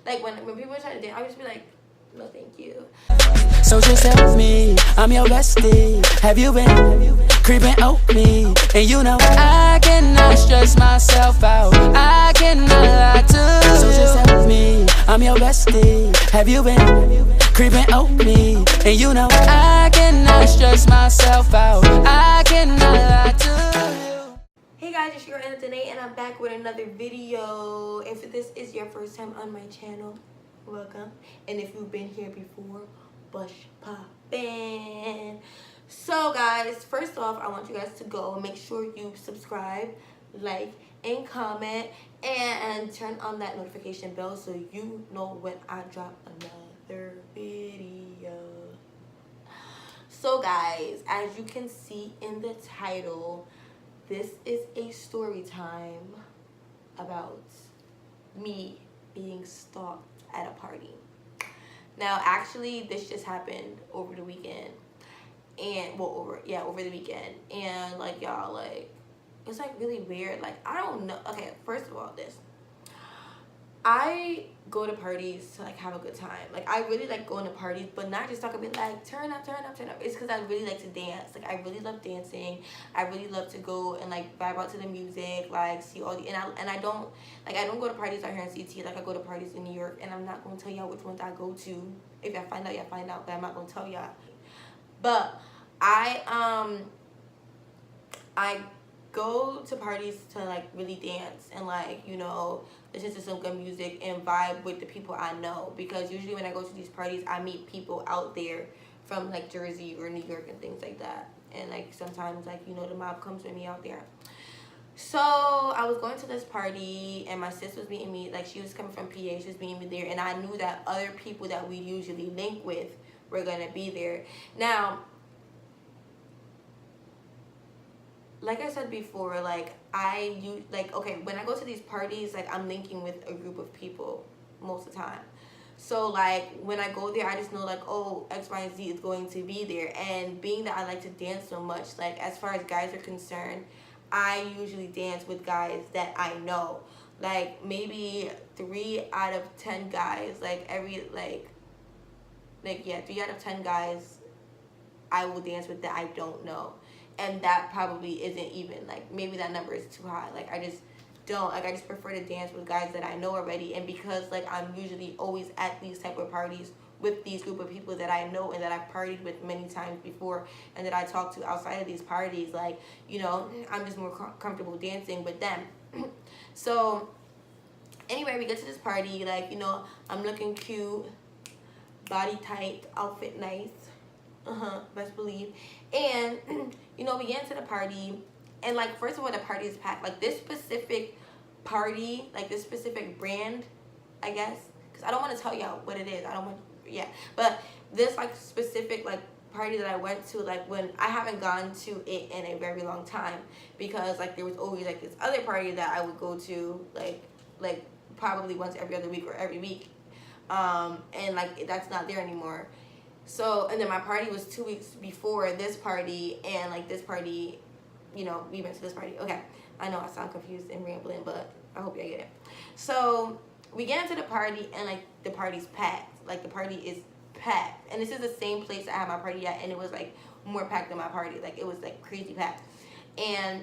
Like when people try to dance, I would just be like, no, thank you. So just tell me, I'm your bestie. Have you been creeping on me? And you know I cannot stress myself out. I cannot lie to you. So just tell me, I'm your bestie. Have you been creeping on me? And you know I cannot stress myself out. I cannot lie to you. Hey guys, it's your Anna today, and I'm back with another video. If this is your first time on my channel, welcome. And if you've been here before, bush poppin'. So guys, first off, I want you guys to go and make sure you subscribe, like, and comment, and turn on that notification bell so you know when I drop another video. So guys, as you can see in the title, this is a story time about me being stalked at a party. Now, actually, this just happened over the weekend. And, well, over the weekend. And, like, y'all, like, it's, like, really weird. Like, I don't know. Okay, first of all, I go to parties to, like, have a good time. Like, I really like going to parties, but not just talking about, like, turn up, turn up, turn up. It's because I really like to dance. Like, I really love dancing. I really love to go and, like, vibe out to the music, like, see all the, and I don't go to parties out here in CT. Like, I go to parties in New York, and I'm not going to tell y'all which ones I go to. If y'all find out, y'all find out, but I'm not going to tell y'all. But I go to parties to, like, really dance and, like, you know, listen to some good music and vibe with the people I know. Because usually when I go to these parties, I meet people out there from, like, Jersey or New York and things like that. And, like, sometimes, like, you know, the mob comes with me out there. So I was going to this party, and my sis was meeting me. Like, she was coming from PA, she was meeting me there, and I knew that other people that we usually link with were gonna be there. Now, like I said before, like, okay, when I go to these parties, like, I'm linking with a group of people most of the time. So, like, when I go there, I just know, like, oh, X, Y, and Z is going to be there. And being that I like to dance so much, like, as far as guys are concerned, I usually dance with guys that I know. Like, maybe 3 out of 10 guys, like, 3 out of 10 guys I will dance with that I don't know. And that probably isn't even, like, maybe that number is too high. Like, I just don't, like, I just prefer to dance with guys that I know already. And because, like, I'm usually always at these type of parties with these group of people that I know and that I've partied with many times before and that I talk to outside of these parties, like, you know, I'm just more comfortable dancing with them. So, anyway, we get to this party, like, you know, I'm looking cute, body tight, outfit nice. Best believe. And, you know, we get into the party, and, like, first of all, the party is packed. Like, this specific party, like, this specific brand, I guess, because I don't want to tell y'all what it is. But this, like, specific, like, party that I went to, like, when I haven't gone to it in a very long time, because, like, there was always, like, this other party that I would go to, like probably once every other week or every week, and, like, that's not there anymore. So, and then my party was 2 weeks before this party, and, like, this party, you know, we went to this party. Okay, I know I sound confused and rambling, but I hope y'all get it. So, we get into the party, and, like, the party's packed. Like, the party is packed. And this is the same place I had my party at, and it was, like, more packed than my party. Like, it was, like, crazy packed. And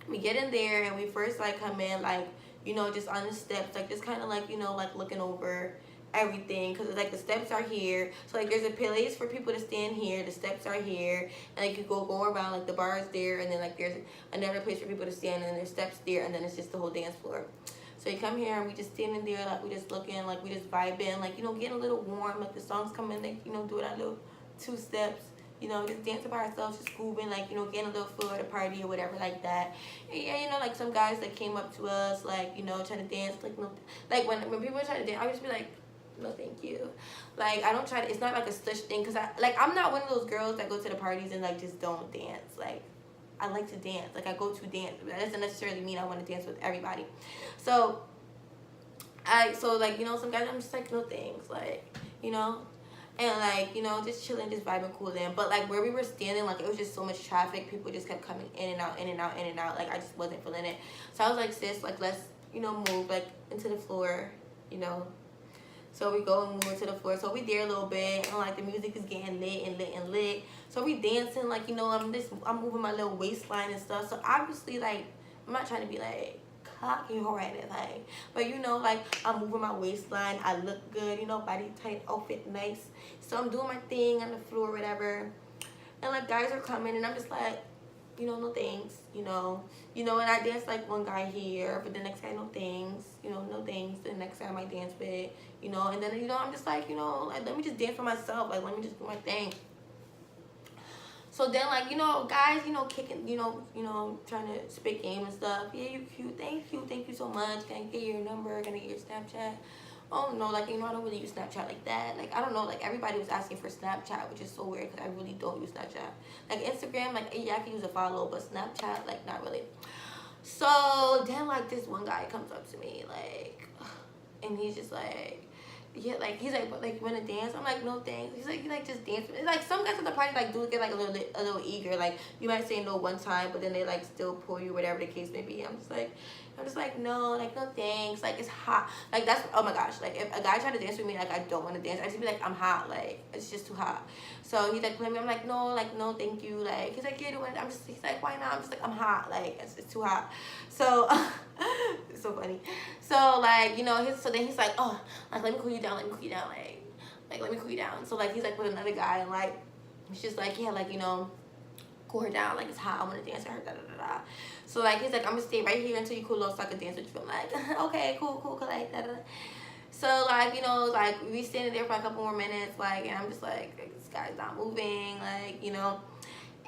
we get in there, and we first, like, come in, like, you know, just on the steps, like, just kind of, like, you know, like, looking over everything, because, like, the steps are here, so, like, there's a place for people to stand here, the steps are here, and, like, you go around, like, the bar is there, and then, like, there's another place for people to stand, and then there's steps there, and then it's just the whole dance floor. So you come here, and we just standing there, like, we just looking, like, we just vibing, like, you know, getting a little warm, like, the songs come in, like, you know, doing our little 2 steps, you know, just dancing by ourselves, just grooving, like, you know, getting a little feel at a party or whatever, like that. And, yeah, you know, like, some guys that came up to us, like, you know, trying to dance, like, no, like, when people try to dance, I would just be like, no, thank you. Like, I don't try to, it's not like a stush thing, because I'm not one of those girls that go to the parties and, like, just don't dance. Like, I like to dance. Like, I go to dance, but that doesn't necessarily mean I want to dance with everybody. So, like, you know, some guys, I'm just like, no thanks, like, you know, and, like, you know, just chilling, just vibing, cooling. But, like, where we were standing, like, it was just so much traffic. People just kept coming in and out, in and out, in and out. Like, I just wasn't feeling it. So I was like, sis, like, let's, you know, move, like, into the floor, you know. So we go and move to the floor. So we there a little bit, and like the music is getting lit and lit and lit. So we dancing, like, you know, I'm moving my little waistline and stuff. So obviously, like, I'm not trying to be like cocky or anything, but you know, like, I'm moving my waistline. I look good, you know, body tight, outfit nice. So I'm doing my thing on the floor, whatever. And like guys are coming, and I'm just like, you know, no thanks, you know, and I dance like one guy here, but the next guy, no thanks, you know, no thanks. The next guy I might dance with, you know, and then, you know, I'm just like, you know, like, let me just dance for myself, like, let me just do my thing. So then, like, you know, guys, you know, kicking, you know, trying to spit game and stuff. Yeah, you cute, thank you so much. Can I get your number? Can I get your Snapchat? Oh no, like, you know, I don't really use Snapchat like that. Like, I don't know, like, everybody was asking for Snapchat, which is so weird because I really don't use Snapchat. Like, Instagram, like, yeah, I can use a follow, but Snapchat, like, not really. So then, like, this one guy comes up to me, like, and he's just like, yeah, like, he's like, but, like, you wanna dance? I'm like, no thanks. He's like, just dance. It's like, some guys at the party, like, do get, like, a little eager. Like, you might say no one time, but then they, like, still pull you, whatever the case may be. I'm just like, no, like, no thanks. Like, it's hot. Like, that's, oh my gosh. Like, if a guy tried to dance with me, like, I don't want to dance. I just be like, I'm hot. Like, it's just too hot. So he's like, playing me. I'm like, no, thank you. Like, he's like, yeah, do it. He's like, why not? I'm just like, I'm hot. Like, it's too hot. So, it's so funny. So, like, you know, so then he's like, oh, like, let me cool you down. Like, let me cool you down. So, like, he's like with another guy, and like, he's just like, yeah, like, you know, cool her down. Like, it's hot. I want to dance with her. Da da da da. So, like, he's like, I'm gonna stay right here until you cool off so I can dance with you. I'm like, okay, cool, like, da da. So, like, you know, like, we standing there for a couple more minutes, like, and I'm just like, this guy's not moving, like, you know.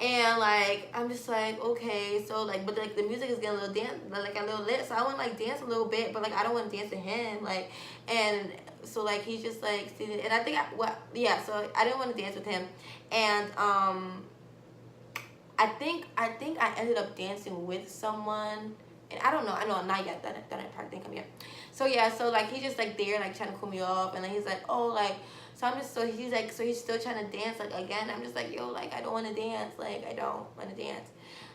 And, like, I'm just like, okay, so, like, but, like, the music is getting a little lit, so I want to, like, dance a little bit, but, like, I don't want to dance with him, like, and so, like, he's just, like, and I think, so I didn't want to dance with him, and, I think I ended up dancing with someone, and I don't know, not yet, that I probably think I'm yet. So, yeah, so, like, he's just, like, there, like, trying to cool me off, and then he's like, oh, like, so I'm just, so he's still trying to dance, like, again. I'm just like, yo, like, I don't want to dance, like, I don't want to dance.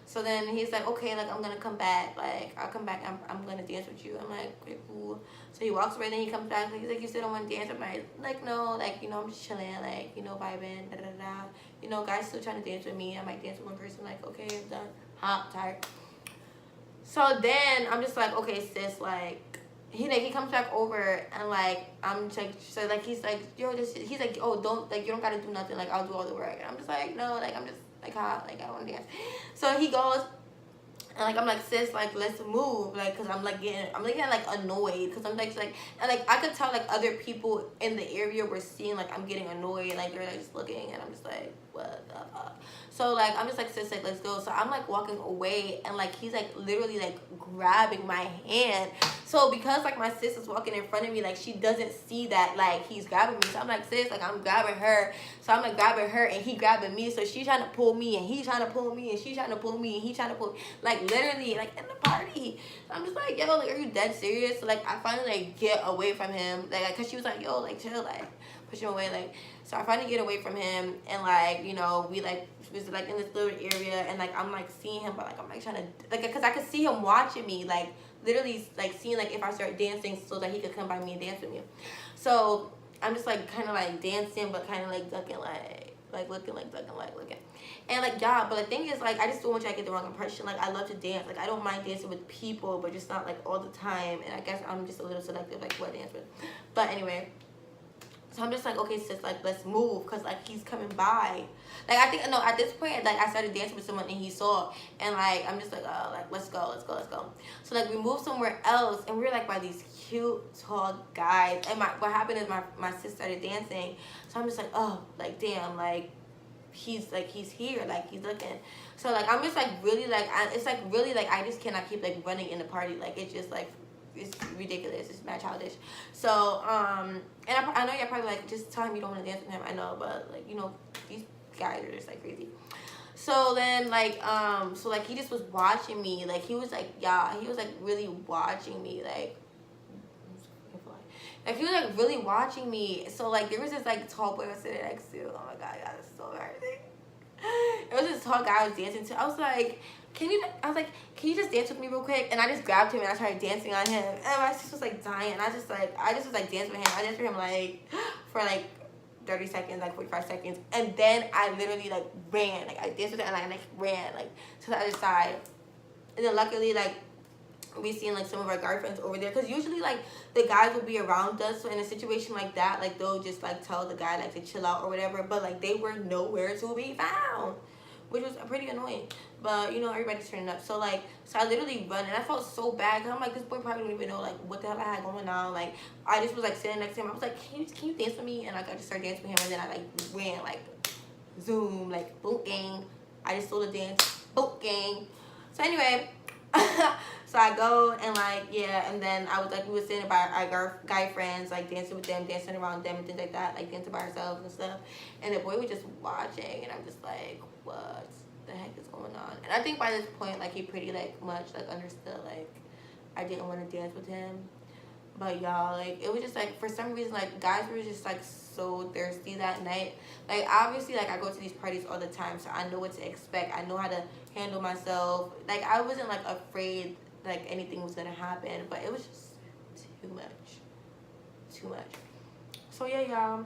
So then he's like, okay, like, I'm gonna come back, like, I'll come back, I'm gonna dance with you. I'm like, okay, cool. So he walks away, then he comes back, like, he's like, you still don't want to dance? I'm like, no, like, you know, I'm just chilling, like, you know, vibing, da da da. You know, guys still trying to dance with me. I might dance with one person, like, okay, I'm done, hot, tired. So then I'm just like, okay, sis, like, he comes back over, and like, I'm just like, so like, he's like, yo, he's like, oh, don't, like, you don't gotta do nothing, like, I'll do all the work. And I'm just like, no, like, I'm just like hot, like, I don't want to dance. So he goes, and like, I'm like, sis, like, let's move, like, cause I'm getting like annoyed, cause I'm like, and like, I could tell like other people in the area were seeing like I'm getting annoyed, and like they're like just looking, and I'm just like, what the fuck? So like, I'm just like, sis, like, let's go. So I'm like walking away, and like, he's like literally like grabbing my hand. So because like my sis is walking in front of me, like, she doesn't see that like he's grabbing me. So I'm like, sis, like, I'm grabbing her. So I'm like grabbing her, and he grabbing me. So she's trying to pull me, and he's trying to pull me, and she's trying to pull me, and he's trying to pull me. Like, literally, like, in the party. So I'm just like, yo, like, are you dead serious? So like, I finally like get away from him, like, cause she was like, yo, like, chill, like, push him away, like. So I finally get away from him, and like, you know, we like was like in this little area, and like, I'm like seeing him, but like, I'm like trying to, like, cause I could see him watching me, like, literally, like, seeing like if I start dancing so that he could come by me and dance with me. So I'm just like kind of like dancing, but kind of like ducking, like looking, like ducking, like looking, and like, yeah. But the thing is, like, I just don't want you to get the wrong impression. Like, I love to dance, like, I don't mind dancing with people, but just not like all the time. And I guess I'm just a little selective, like, what I dance with. But anyway. So I'm just like, okay, sis, like, let's move, because, like, he's coming by. Like, I think, no, at this point, like, I started dancing with someone, and he saw, and, like, I'm just like, oh, like, let's go. So, like, we moved somewhere else, and we were, like, by these cute, tall guys, and what happened is my sis started dancing, so I'm just like, oh, like, damn, like, he's here, like, he's looking. So, like, I'm just, like, really, like, it's, like, really, like, I just cannot keep, like, running in the party, like, it's just, like, it's ridiculous. It's mad childish. So, and I know you're probably like, just tell him you don't want to dance with him. I know, but like, you know, these guys are just like crazy. So then, like, so like, he just was watching me. Like, he was like, yeah, he was like really watching me. Like he was like really watching me. So like, there was this like tall boy I was sitting next to. Oh my god, that's so embarrassing. It was this tall guy I was dancing to. I was like, can you just dance with me real quick? And I just grabbed him and I started dancing on him. And my sister was like dying. I just was like dancing with him. I danced with him like for like 30 seconds, like 45 seconds. And then I literally like ran. Like I danced with him and I like ran like to the other side. And then luckily like we seen like some of our guy friends over there, because usually like the guys will be around us, so in a situation like that, like they'll just like tell the guy like to chill out or whatever, but like they were nowhere to be found, which was pretty annoying. But you know, everybody's turning up, so I literally run, and I felt so bad because I'm like, this boy probably don't even know like what the hell I had going on. Like I just was like sitting next to him. I was like, can you dance with me? And like I just started dancing with him, and then I like ran like zoom, like boot gang. I just stole the dance, boot gang. So anyway, so I go and like, yeah, and then I was like, we were sitting by our guy friends, like dancing with them, dancing around them and things like that, like dancing by ourselves and stuff. And the boy was just watching, and I'm just like, what the heck is going on? And I think by this point, like he pretty like much like understood like I didn't want to dance with him. But y'all, like it was just like for some reason like guys were just like so thirsty that night. Like obviously like I go to these parties all the time, so I know what to expect. I know how to handle myself. Like I wasn't like afraid like anything was gonna happen, but it was just too much. So yeah, y'all,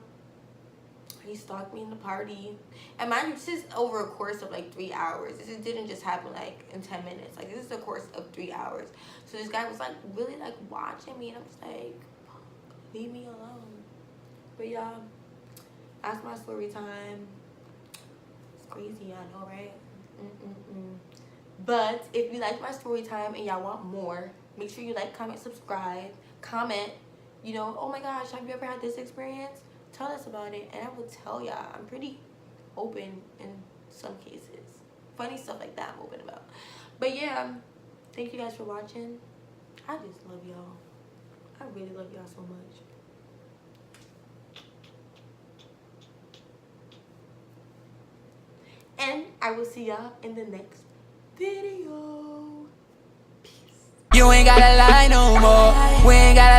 he stalked me in the party, and mind you, this is over a course of like 3 hours. This didn't just happen like in 10 minutes. Like this is a course of 3 hours. So this guy was like really like watching me, and I'm just like, leave me alone. But y'all, that's my story time. It's crazy, I know, right? But if you like my story time and y'all want more, make sure you like, comment, subscribe, comment, you know, oh my gosh, have you ever had this experience? Tell us about it, and I will tell y'all. I'm pretty open in some cases. Funny stuff like that I'm open about. But yeah, thank you guys for watching. I just love y'all. I really love y'all so much. And I will see y'all in the next video. Peace. You ain't gotta lie no more. We ain't gotta